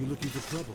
looking for trouble?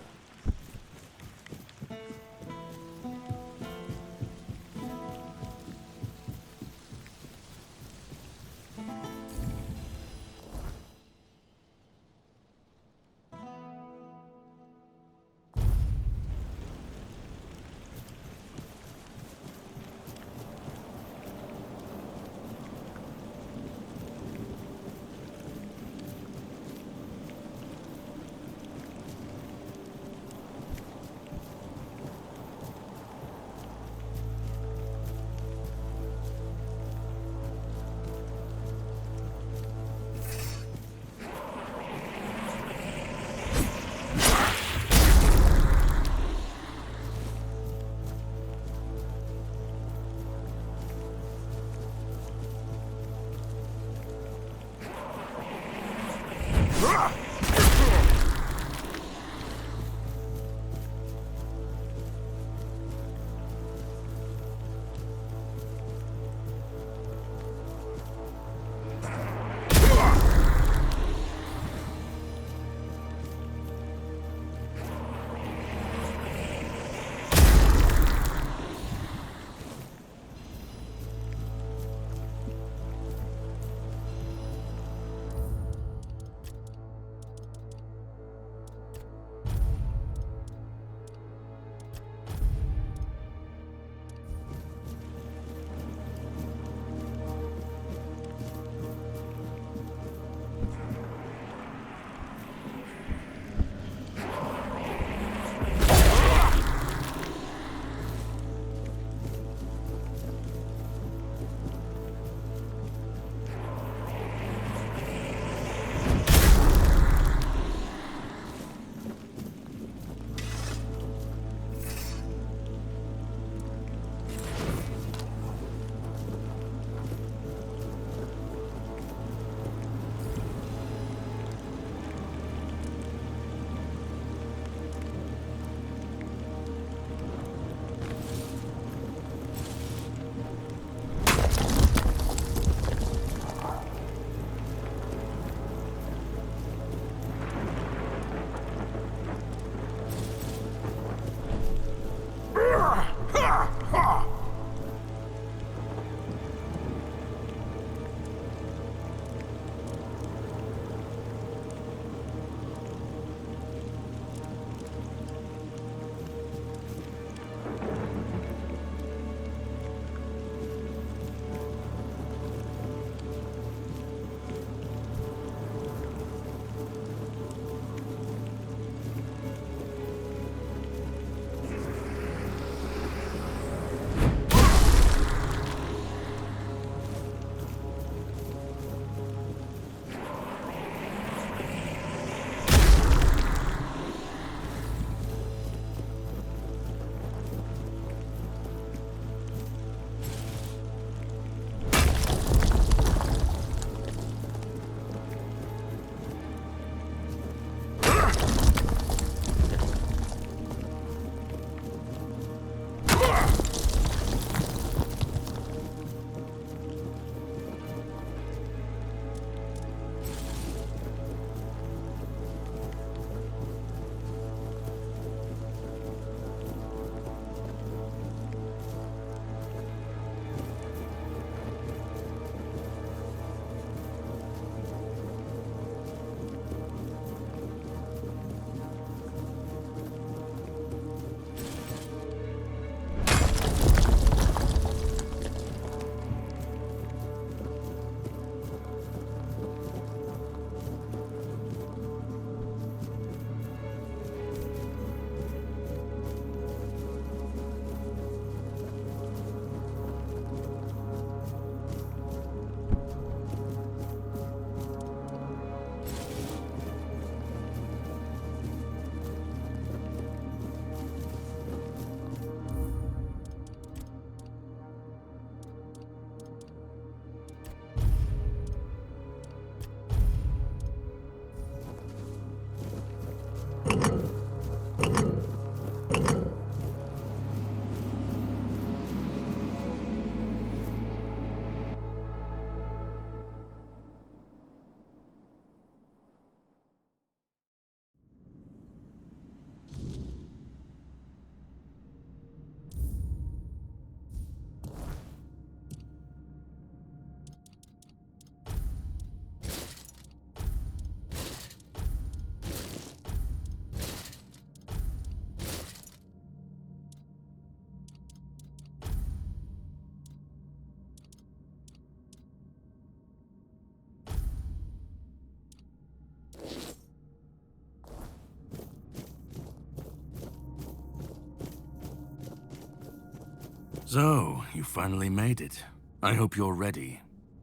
So, you finally made it. I hope you're ready,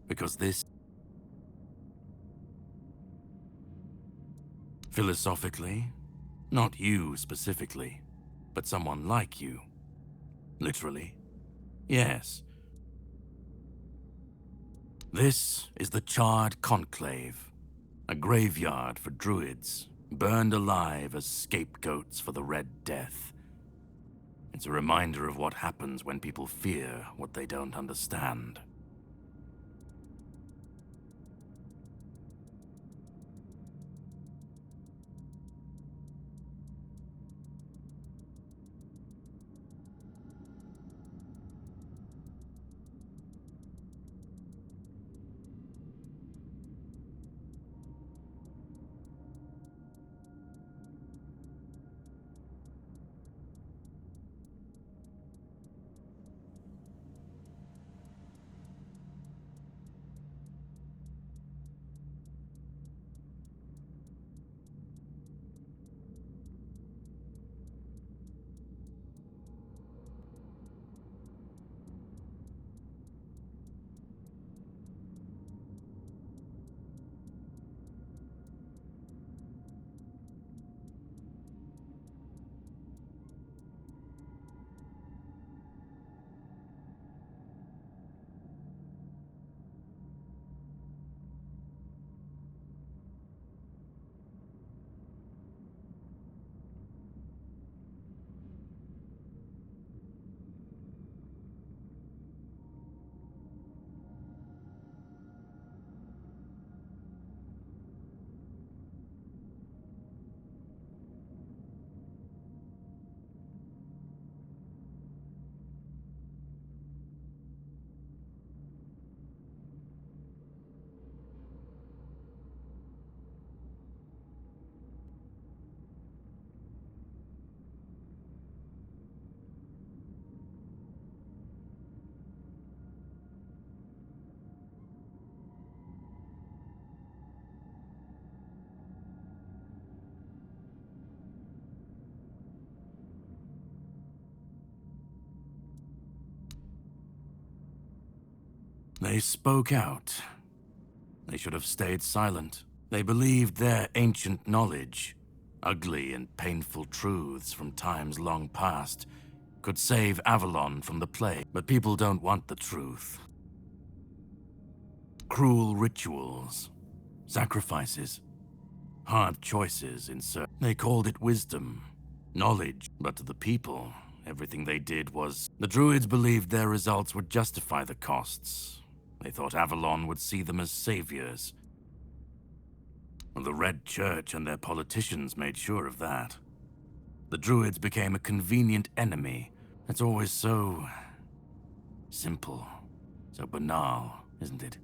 because this... Philosophically, not you specifically, but someone like you. Literally. Yes. This is the Charred Conclave, a graveyard for druids, burned alive as scapegoats for the Red Death. It's a reminder of what happens when people fear what they don't understand. They spoke out. They should have stayed silent. They believed their ancient knowledge, ugly and painful truths from times long past, could save Avalon from the plague. But people don't want the truth. Cruel rituals, sacrifices, hard choices in search. They called it wisdom, knowledge. But to the people, everything they did was... The druids believed their results would justify the costs. They thought Avalon would see them as saviors. Well, the Red Church and their politicians made sure of that. The druids became a convenient enemy. It's always so... simple, so banal, isn't it?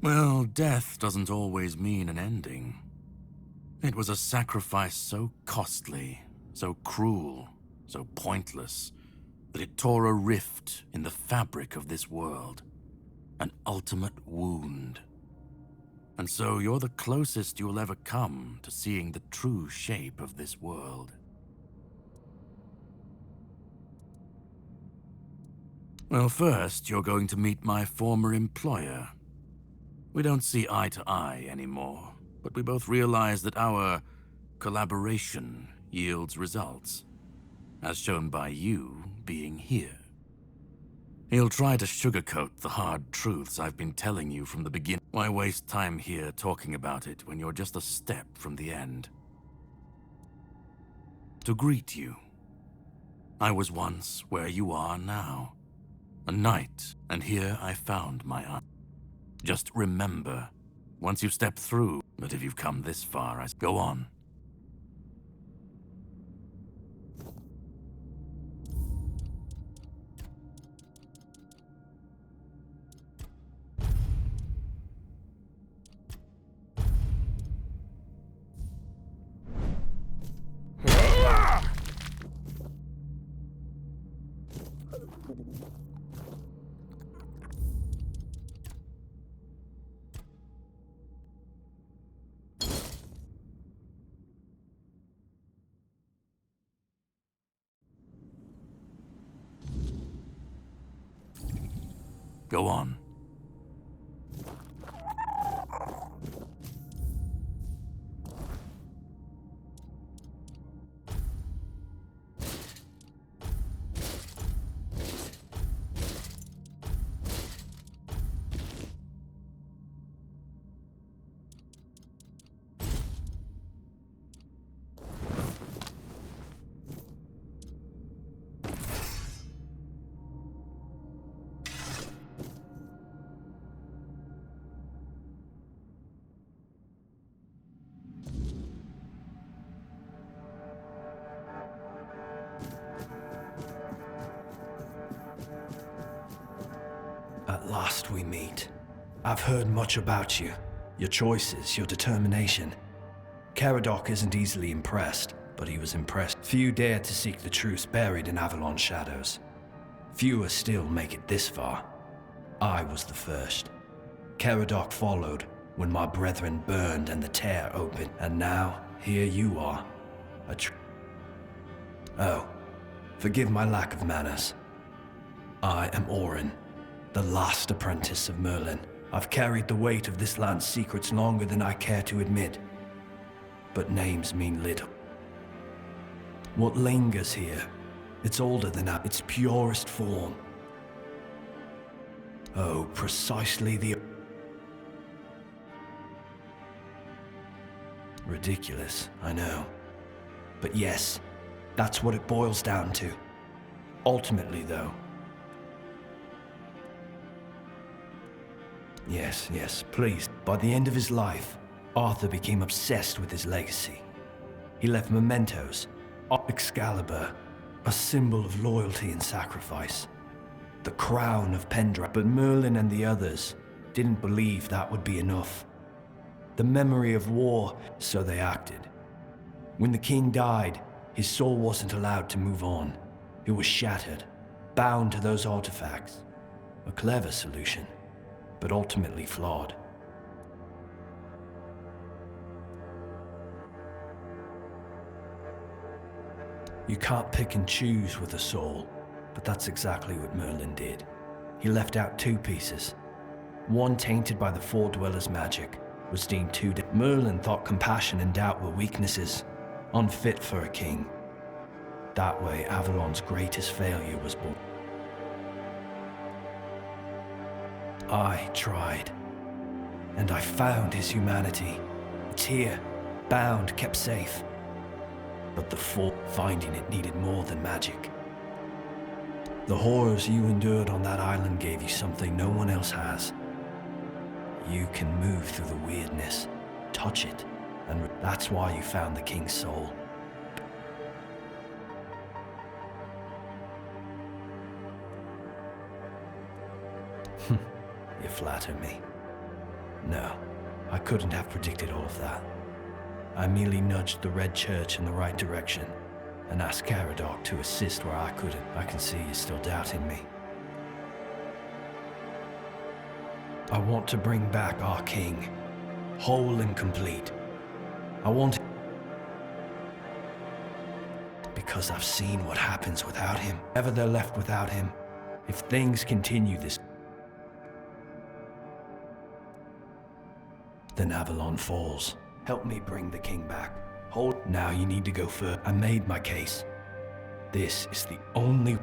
Well, death doesn't always mean an ending. It was a sacrifice so costly, so cruel, so pointless, that it tore a rift in the fabric of this world. An ultimate wound. And so you're the closest you'll ever come to seeing the true shape of this world. Well, first, you're going to meet my former employer. We don't see eye to eye anymore, but we both realize that our collaboration yields results, as shown by you being here. He'll try to sugarcoat the hard truths I've been telling you from the beginning. Why waste time here talking about it when you're just a step from the end? To greet you. I was once where you are now. A knight, and here I found my aunt. Just remember, once you step through, but if you've come this far, go on. Go on. At last we meet. I've heard much about you. Your choices, your determination. Caradoc isn't easily impressed, but he was impressed. Few dare to seek the truth buried in Avalon's shadows. Fewer still make it this far. I was the first. Caradoc followed when my brethren burned and the tear opened. And now, here you are. Oh, forgive my lack of manners. I am Orin, the last apprentice of Merlin. I've carried the weight of this land's secrets longer than I care to admit. But names mean little. What lingers here, it's older than its purest form. Oh, precisely the... Ridiculous, I know. But yes, that's what it boils down to. Ultimately, though. Yes, please. By the end of his life, Arthur became obsessed with his legacy. He left mementos, Excalibur, a symbol of loyalty and sacrifice. The crown of Pendragon. But Merlin and the others didn't believe that would be enough. The memory of war, so they acted. When the king died, his soul wasn't allowed to move on. It was shattered, bound to those artifacts. A clever solution, but ultimately flawed. You can't pick and choose with a soul, but that's exactly what Merlin did. He left out two pieces. One, tainted by the Four Dwellers' magic, was deemed too dead. Merlin thought compassion and doubt were weaknesses, unfit for a king. That way, Avalon's greatest failure was born. I tried, and I found his humanity. It's here, bound, kept safe. But the finding it needed more than magic. The horrors you endured on that island gave you something no one else has. You can move through the weirdness, touch it, and that's why you found the king's soul. You flatter me. No, I couldn't have predicted all of that. I merely nudged the Red Church in the right direction and asked Caradoc to assist where I couldn't. I can see you're still doubting me. I want to bring back our king, whole and complete. I want it because I've seen what happens without him. Ever they're left without him, if things continue this, then Avalon falls. Help me bring the king back. Hold. Now you need to go further. I made my case. This is the only...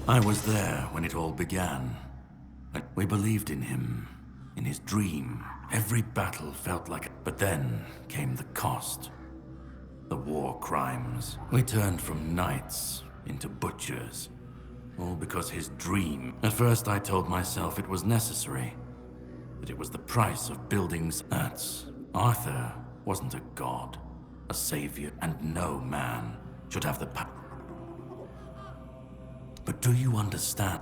I was there when it all began. We believed in him, in his dream. Every battle felt like it. But then came the cost. The war crimes. We turned from knights into butchers. All because his dream. At first I told myself it was necessary. That it was the price of buildings. Arthur wasn't a god, a savior, and no man should have the power. But do you understand?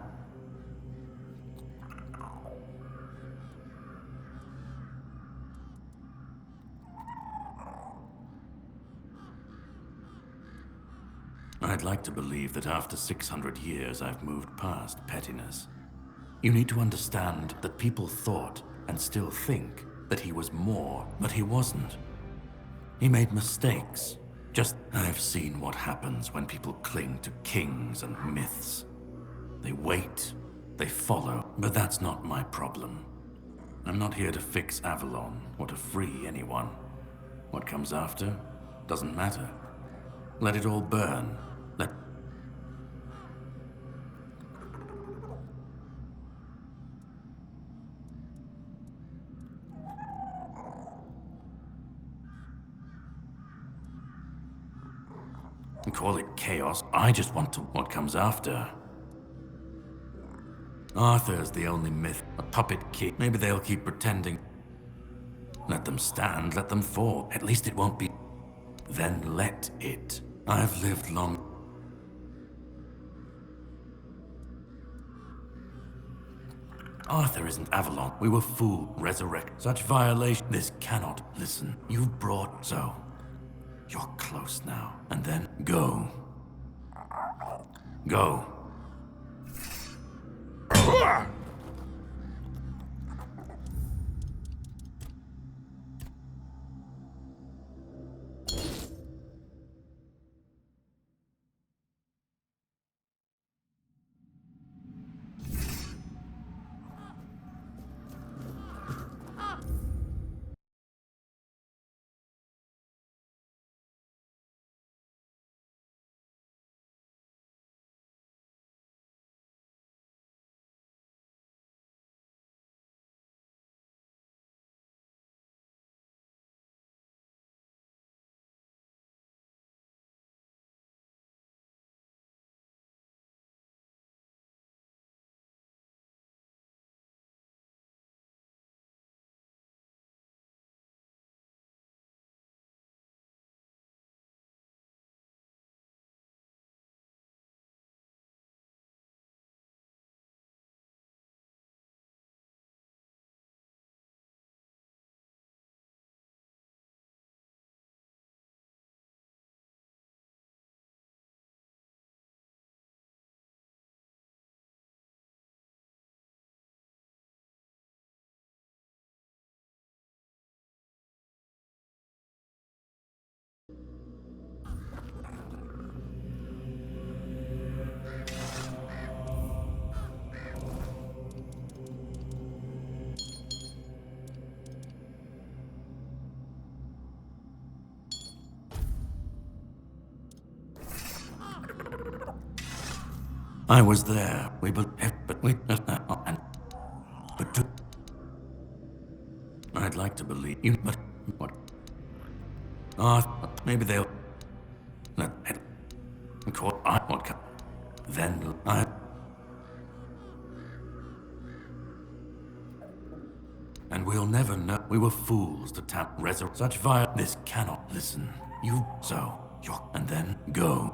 I'd like to believe that after 600 years I've moved past pettiness. You need to understand that people thought, and still think, that he was more, but he wasn't. He made mistakes. I've seen what happens when people cling to kings and myths. They wait, they follow, but that's not my problem. I'm not here to fix Avalon or to free anyone. What comes after doesn't matter. Let it all burn. Call it chaos. I just want to what comes after. Arthur's the only myth, a puppet king. Maybe they'll keep pretending. Let them stand, let them fall. At least it won't be. Then let it. I've lived long. Arthur isn't Avalon. We were fooled. Resurrect. Such violation. This cannot. Listen, you've brought so. You're close now. And then go. Go. I was there. I'd like to believe you, but what? Maybe they'll let call what? Then and we'll never know. We were fools to tap such vile. This cannot listen. And then go.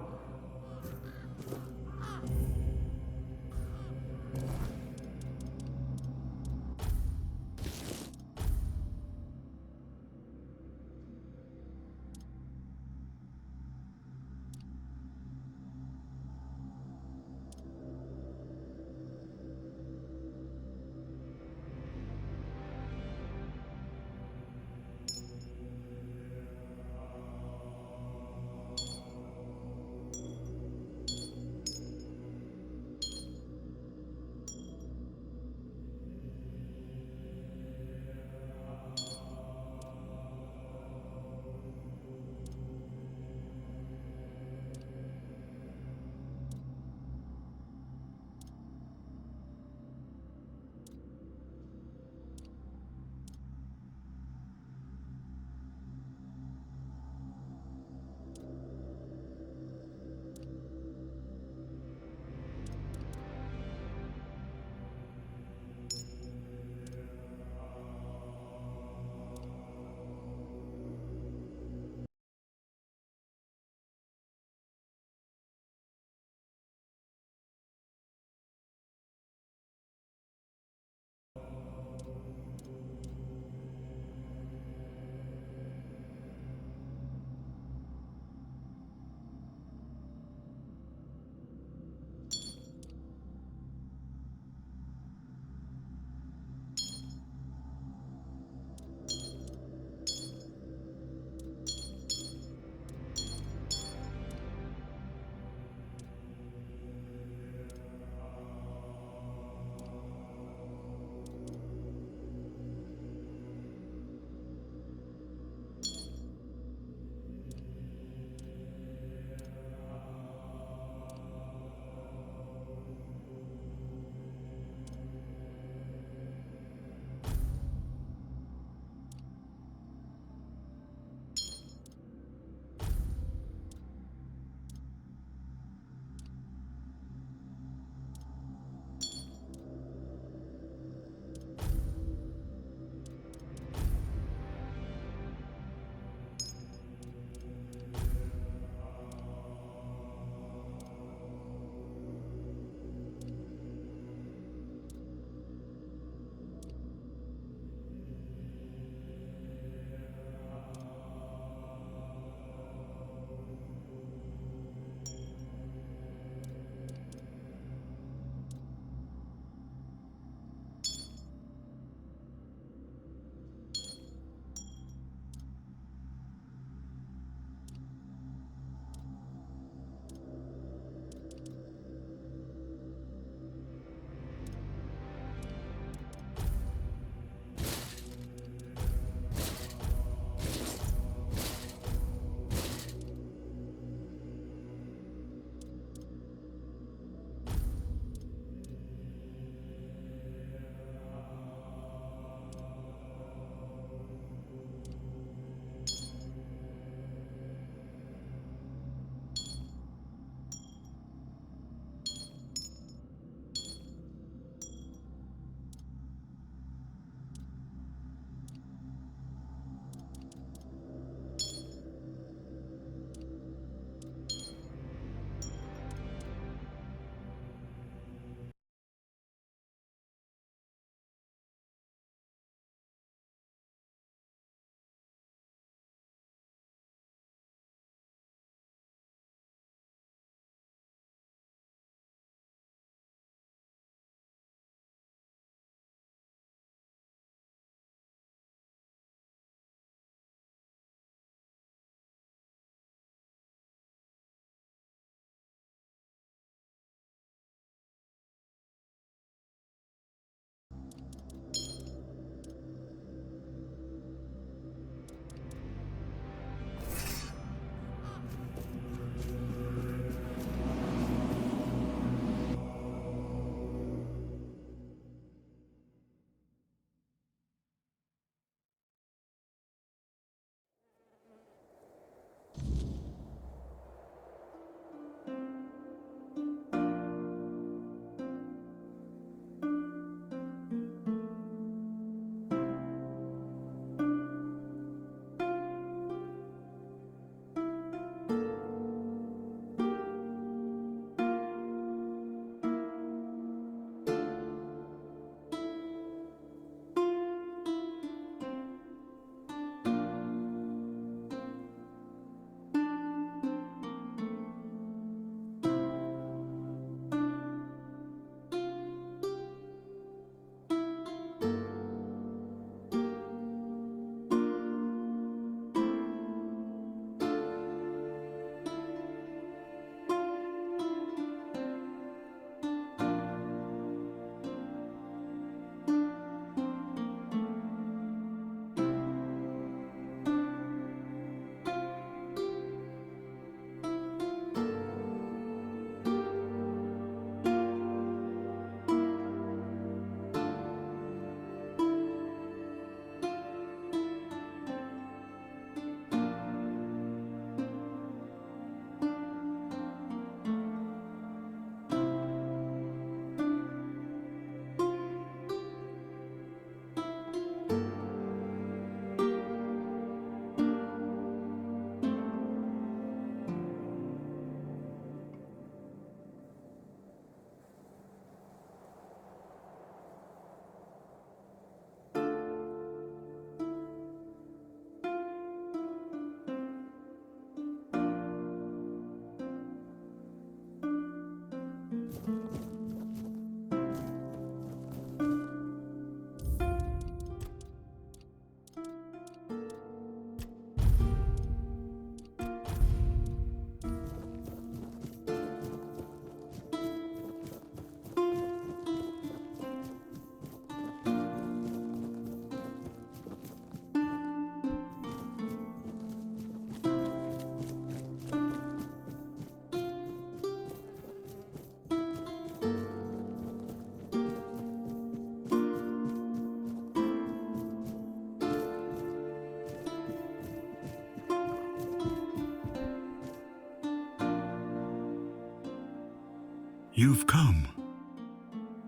You've come.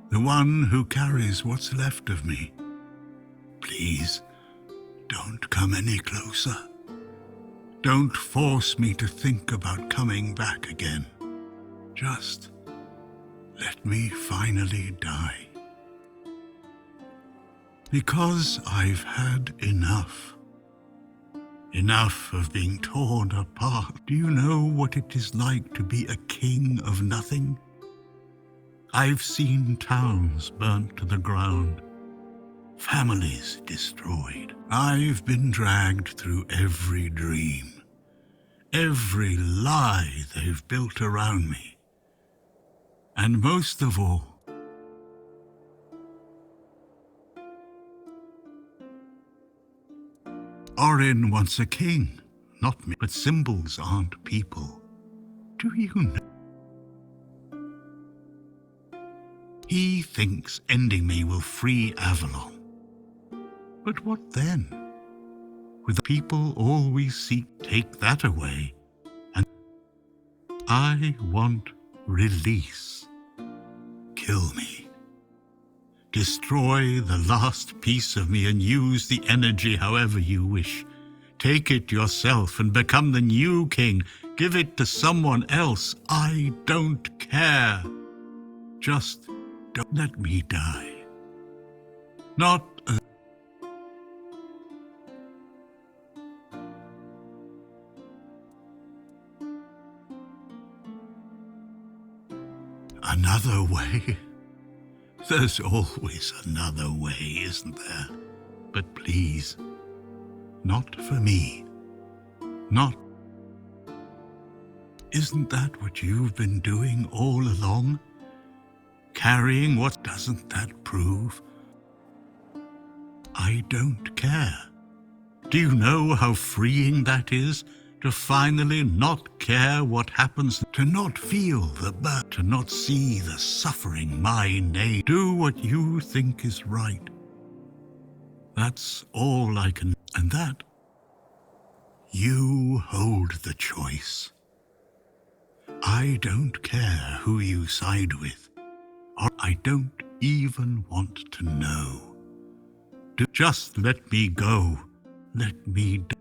The one who carries what's left of me. Please, don't come any closer. Don't force me to think about coming back again. Just let me finally die. Because I've had enough. Enough of being torn apart. Do you know what it is like to be a king of nothing? I've seen towns burnt to the ground, families destroyed. I've been dragged through every dream, every lie they've built around me. And most of all, Orin wants a king, not me. But symbols aren't people. Do you know? He thinks ending me will free Avalon. But what then? With the people all we seek, take that away, and I want release. Kill me. Destroy the last piece of me and use the energy however you wish. Take it yourself and become the new king. Give it to someone else. I don't care. Just don't let me die. Not another way. There's always another way, isn't there? But please, not for me. Not. Isn't that what you've been doing all along? Carrying what doesn't that prove? I don't care. Do you know how freeing that is? To finally not care what happens, to not feel the burn, to not see the suffering my name. Do what you think is right. That's all I can, and that you hold the choice. I don't care who you side with, or I don't even want to know. Just let me go. Let me die.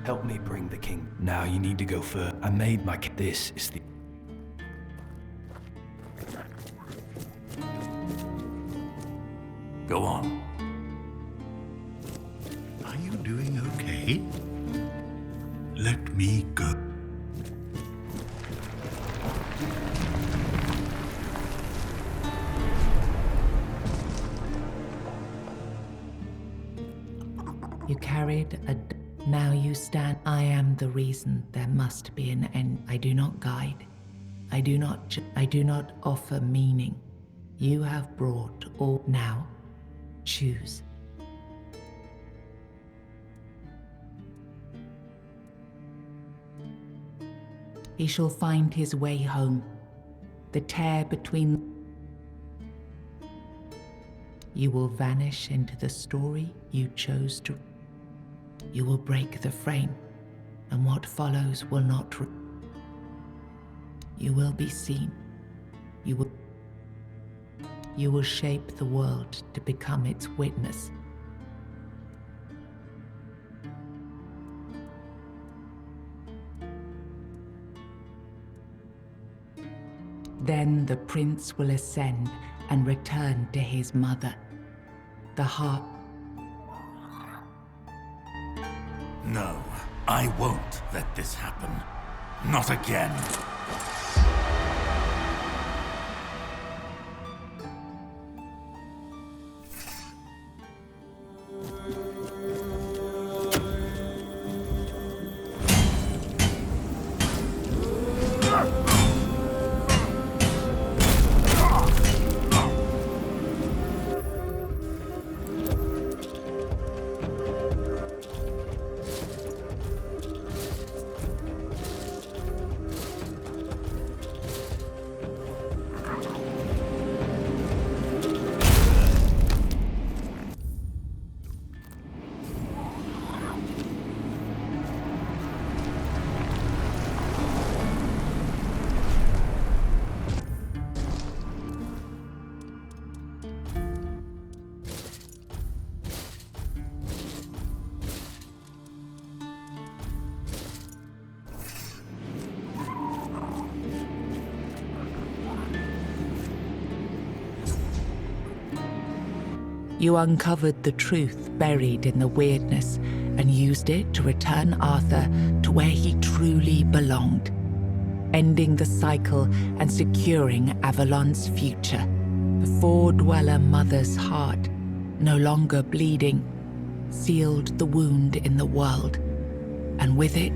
Help me bring the king. Now you need to go first. I made my This is the... Go on. Are you doing okay? Let me go. You carried a... Now you stand. I am the reason there must be an end. I do not guide. I do not offer meaning. You have brought all. Now, choose. He shall find his way home. The tear between... You will vanish into the story you chose to... You will break the frame, and what follows will not... You will be seen. You will shape the world to become its witness. Then the prince will ascend and return to his mother. The heart... No, I won't let this happen. Not again. You uncovered the truth buried in the weirdness and used it to return Arthur to where he truly belonged, ending the cycle and securing Avalon's future. The Four-Dweller Mother's heart, no longer bleeding, sealed the wound in the world, and with it,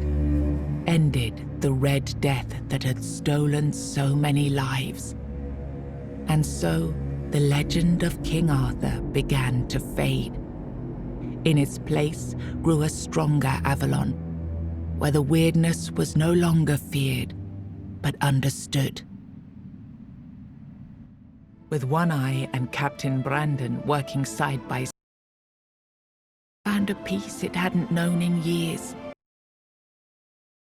ended the Red Death that had stolen so many lives. And so, the legend of King Arthur began to fade. In its place grew a stronger Avalon, where the weirdness was no longer feared, but understood. With One Eye and Captain Brandon working side by side, found a peace it hadn't known in years.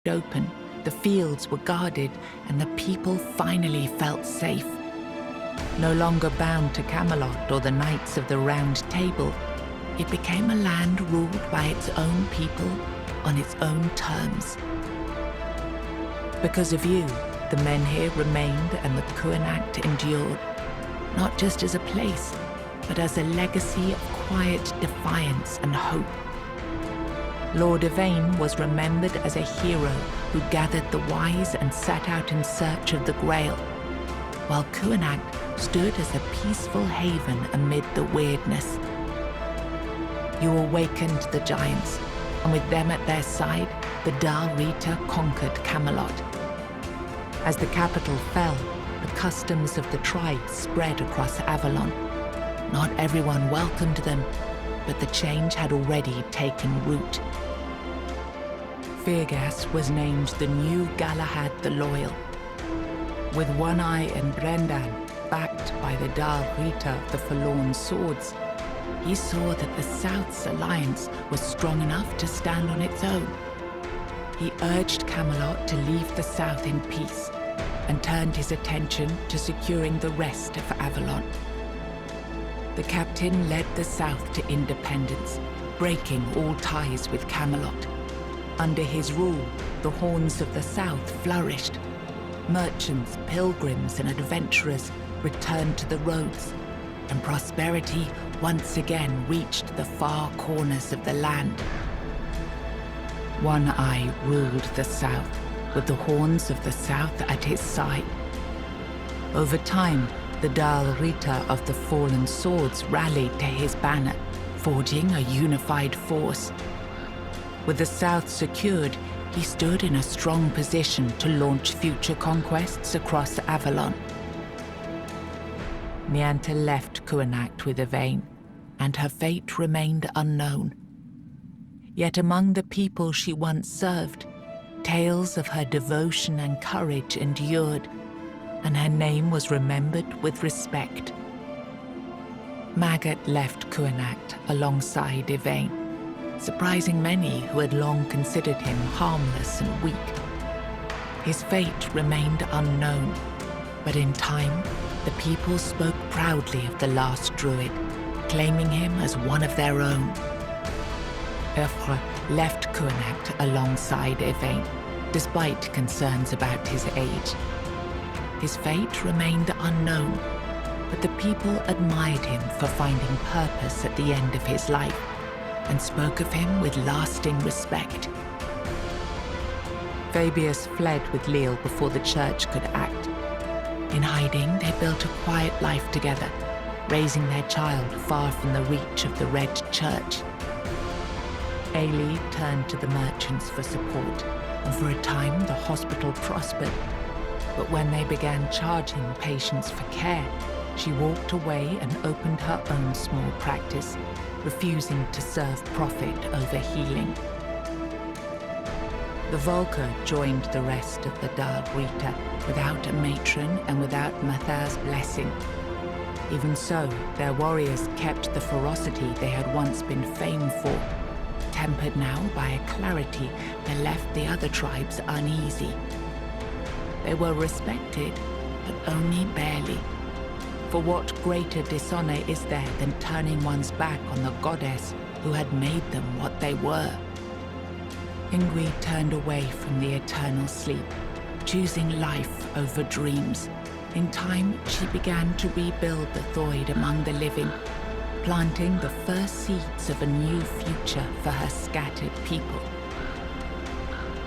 Open, the fields were guarded, and the people finally felt safe. No longer bound to Camelot or the Knights of the Round Table, it became a land ruled by its own people on its own terms. Because of you, the men here remained and the Kuanact endured, not just as a place, but as a legacy of quiet defiance and hope. Lord Yvain was remembered as a hero who gathered the wise and set out in search of the Grail, while Kuanact stood as a peaceful haven amid the weirdness. You awakened the giants, and with them at their side, the Dal Rita conquered Camelot. As the capital fell, the customs of the tribes spread across Avalon. Not everyone welcomed them, but the change had already taken root. Firgas was named the new Galahad the Loyal. With One Eye and Brendan backed by the Dal Rita, the Forlorn Swords, he saw that the South's alliance was strong enough to stand on its own. He urged Camelot to leave the South in peace and turned his attention to securing the rest of Avalon. The captain led the South to independence, breaking all ties with Camelot. Under his rule, the Horns of the South flourished. Merchants, pilgrims, and adventurers returned to the roads, and prosperity once again reached the far corners of the land. One Eye ruled the South, with the Horns of the South at his side. Over time, the Dal Rita of the Fallen Swords rallied to his banner, forging a unified force. With the South secured, he stood in a strong position to launch future conquests across Avalon. Nianta left Kuanact with Yvain, and her fate remained unknown. Yet among the people she once served, tales of her devotion and courage endured, and her name was remembered with respect. Magat left Kuanact alongside Yvain, surprising many who had long considered him harmless and weak. His fate remained unknown, but in time, the people spoke proudly of the last druid, claiming him as one of their own. Oeuvre left Kuanact alongside Yvain, despite concerns about his age. His fate remained unknown, but the people admired him for finding purpose at the end of his life, and spoke of him with lasting respect. Fabius fled with Leal before the church could act. In hiding, they built a quiet life together, raising their child far from the reach of the Red Church. Ailey turned to the merchants for support, and for a time the hospital prospered. But when they began charging patients for care, she walked away and opened her own small practice, refusing to serve profit over healing. The Volker joined the rest of the Dal Rita without a matron and without Mathar's blessing. Even so, their warriors kept the ferocity they had once been famed for, tempered now by a clarity that left the other tribes uneasy. They were respected, but only barely. For what greater dishonor is there than turning one's back on the goddess who had made them what they were? Ingrid turned away from the eternal sleep, choosing life over dreams. In time, she began to rebuild the Thoid among the living, planting the first seeds of a new future for her scattered people.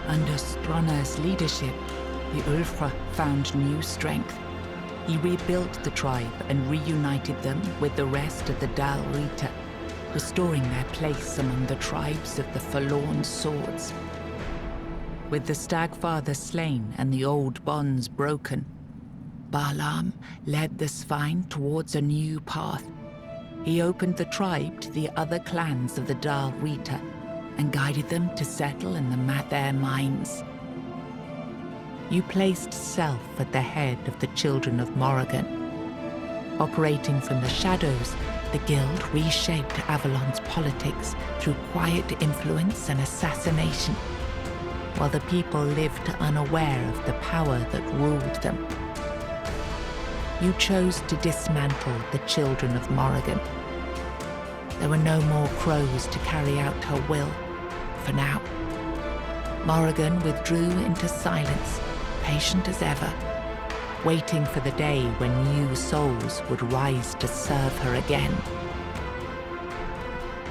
Under Stronner's leadership, the Ulfra found new strength. He rebuilt the tribe and reunited them with the rest of the Dal Rita, restoring their place among the tribes of the Forlorn Swords. With the Stagfather slain and the old bonds broken, Balaam led the Svine towards a new path. He opened the tribe to the other clans of the Dal Rita and guided them to settle in the Mather mines. You placed self at the head of the Children of Morrigan. Operating from the shadows, the Guild reshaped Avalon's politics through quiet influence and assassination, while the people lived unaware of the power that ruled them. You chose to dismantle the Children of Morrigan. There were no more crows to carry out her will, for now. Morrigan withdrew into silence, patient as ever, waiting for the day when new souls would rise to serve her again.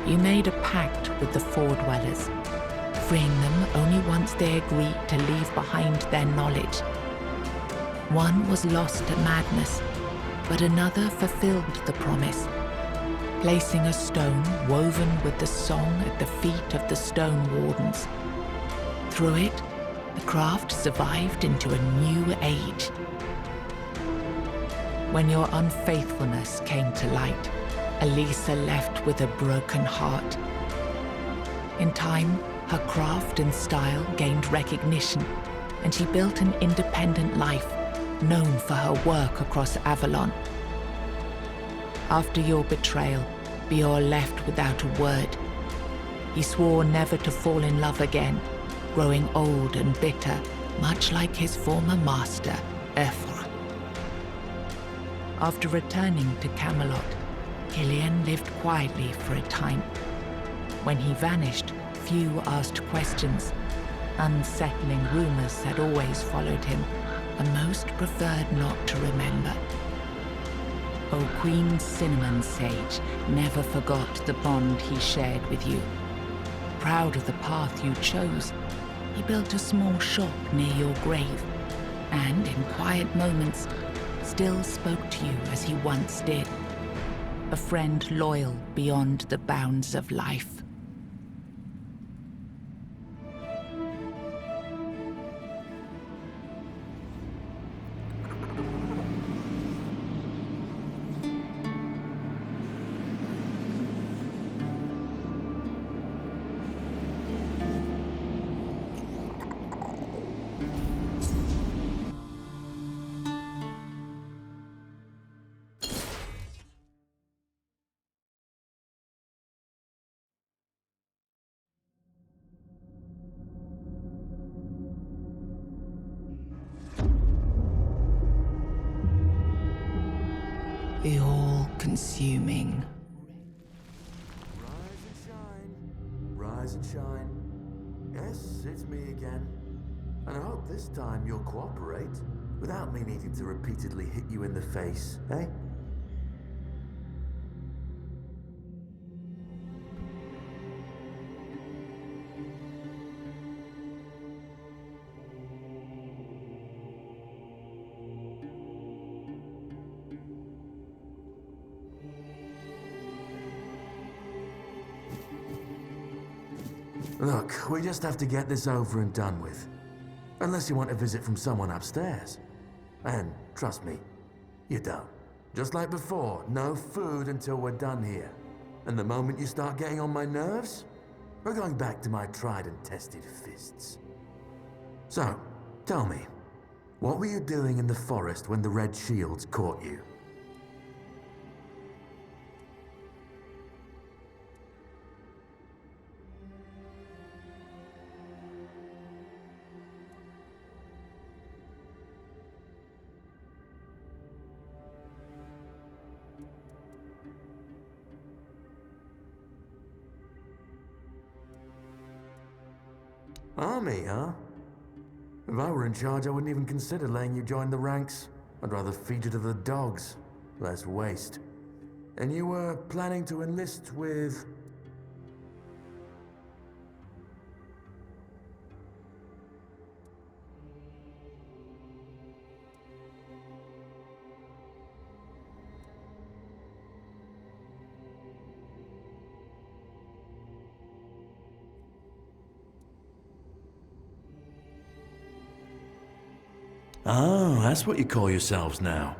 You made a pact with the Four-Dwellers, freeing them only once they agreed to leave behind their knowledge. One was lost to madness, but another fulfilled the promise, placing a stone woven with the song at the feet of the Stone Wardens. Through it, the craft survived into a new age. When your unfaithfulness came to light, Elisa left with a broken heart. In time, her craft and style gained recognition, and she built an independent life, known for her work across Avalon. After your betrayal, Bior left without a word. He swore never to fall in love again, growing old and bitter, much like his former master, Ephor. After returning to Camelot, Killian lived quietly for a time. When he vanished, few asked questions. Unsettling rumors had always followed him, and most preferred not to remember. O Queen Cinnamon Sage never forgot the bond he shared with you. Proud of the path you chose, he built a small shop near your grave, and in quiet moments, still spoke to you as he once did. A friend loyal beyond the bounds of life. The all-consuming. Rise and shine. Yes, it's me again. And I hope this time you'll cooperate, without me needing to repeatedly hit you in the face, eh? Look, we just have to get this over and done with. Unless you want a visit from someone upstairs. And trust me, you don't. Just like before, no food until we're done here. And the moment you start getting on my nerves, we're going back to my tried and tested fists. So, tell me, what were you doing in the forest when the Red Shields caught you? Army, huh? If I were in charge, I wouldn't even consider letting you join the ranks. I'd rather feed you to the dogs. Less waste. And you were planning to enlist with... Oh, that's what you call yourselves now.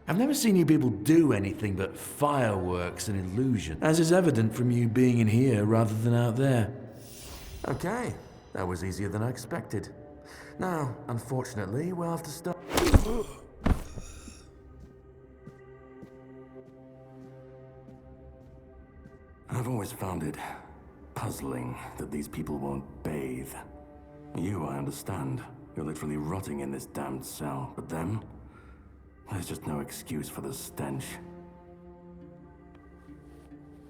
I've never seen you people do anything but fireworks and illusion, as is evident from you being in here rather than out there. Okay, that was easier than I expected. Now, unfortunately, we'll have to start... I've always found it puzzling that these people won't bathe. You, I understand. You're literally rotting in this damned cell, but them? There's just no excuse for the stench.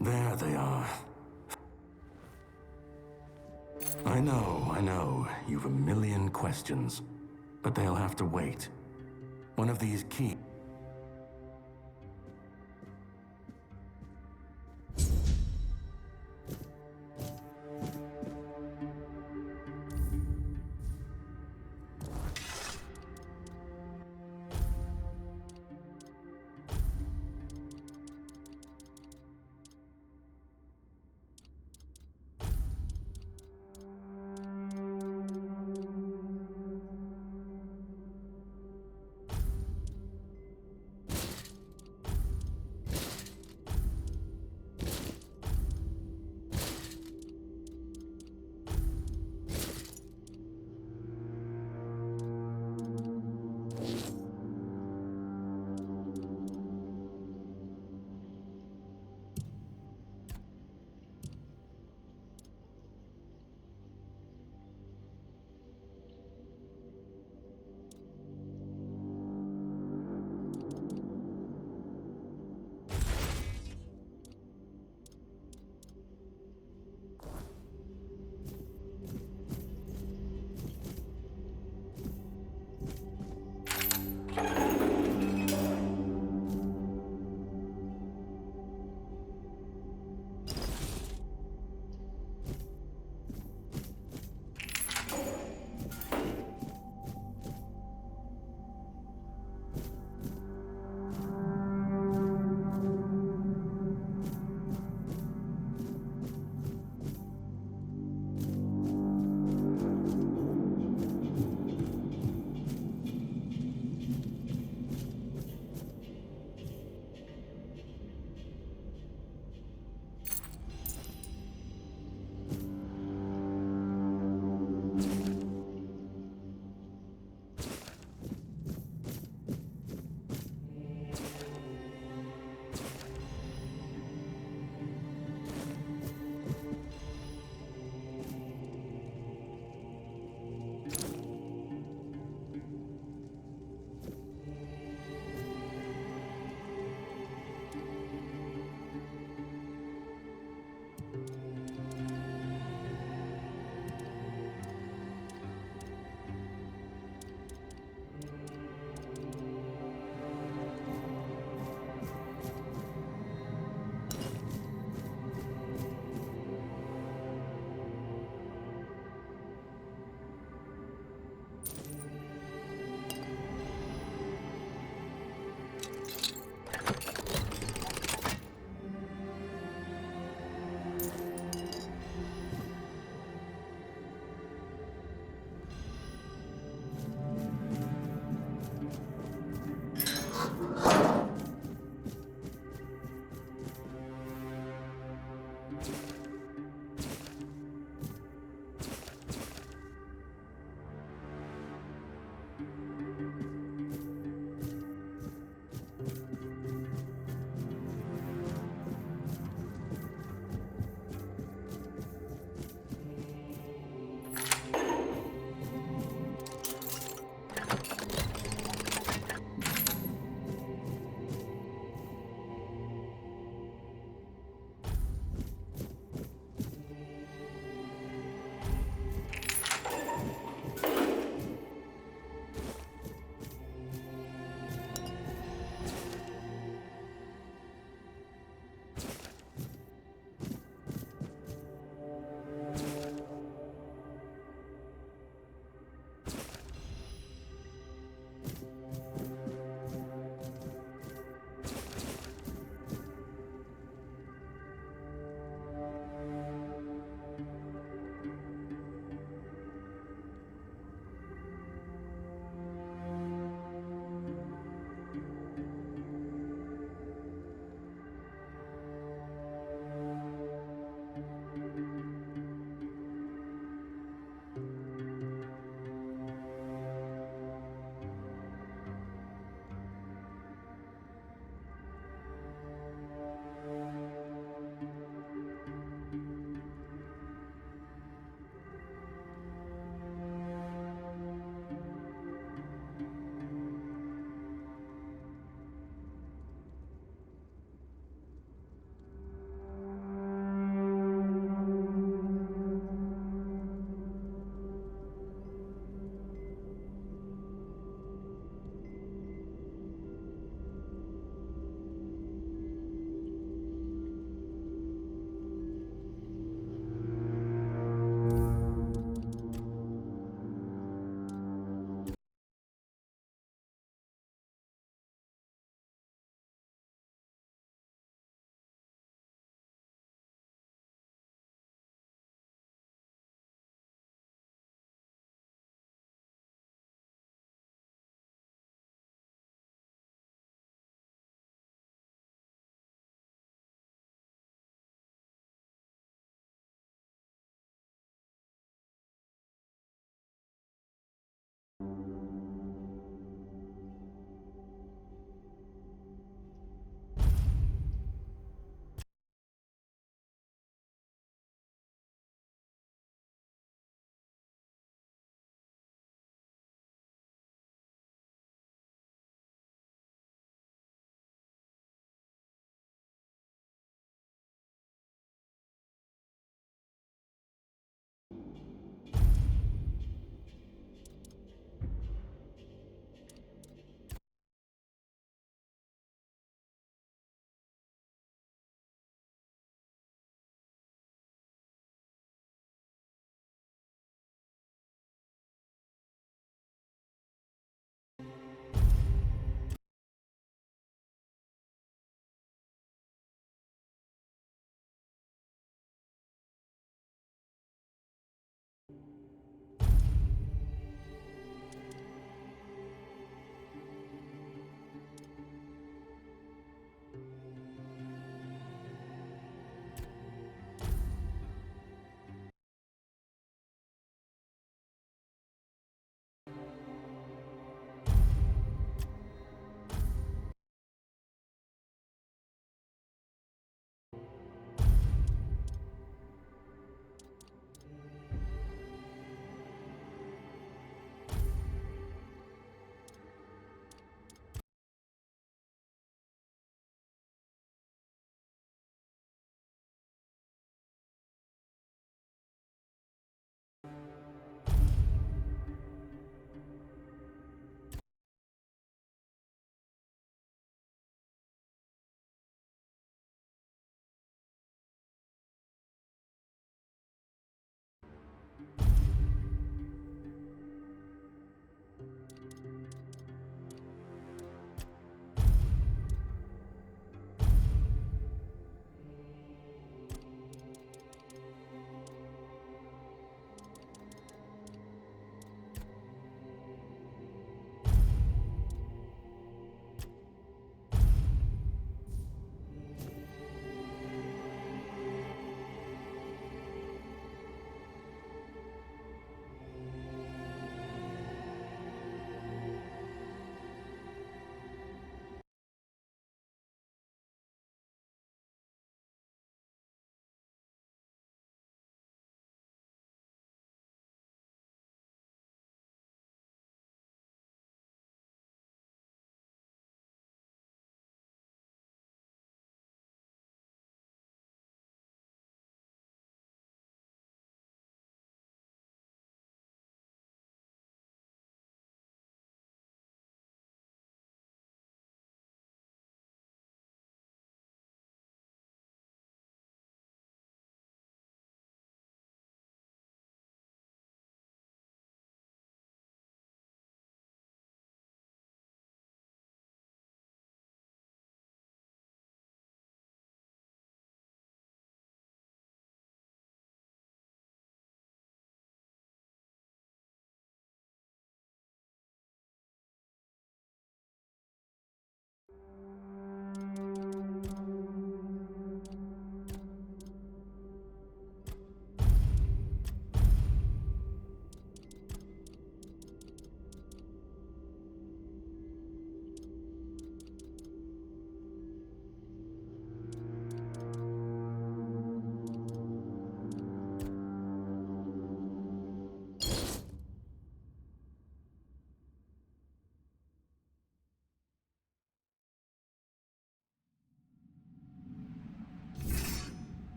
There they are. I know, you've a million questions, but they'll have to wait. One of these key...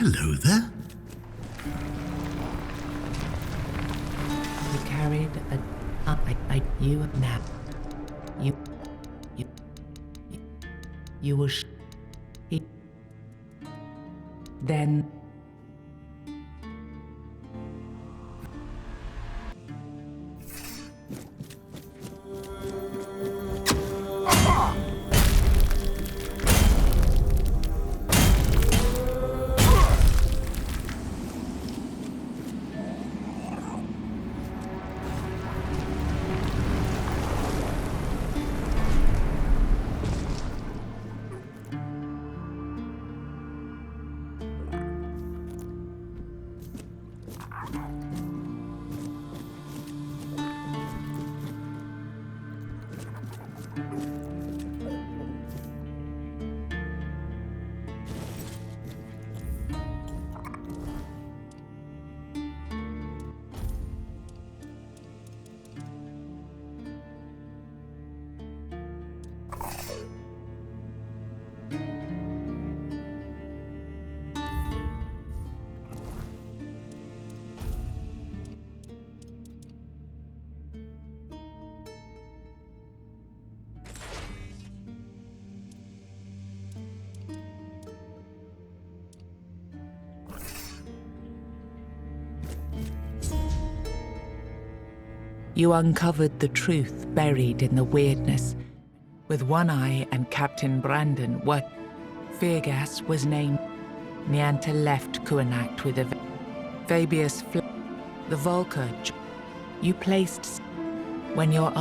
Hello there. You carried a... you now. You... You were... Then... You uncovered the truth buried in the weirdness. With One Eye and Captain Brandon, what Feargas was named. Nianta left Kuanak with a Fabius the Volker. You placed when your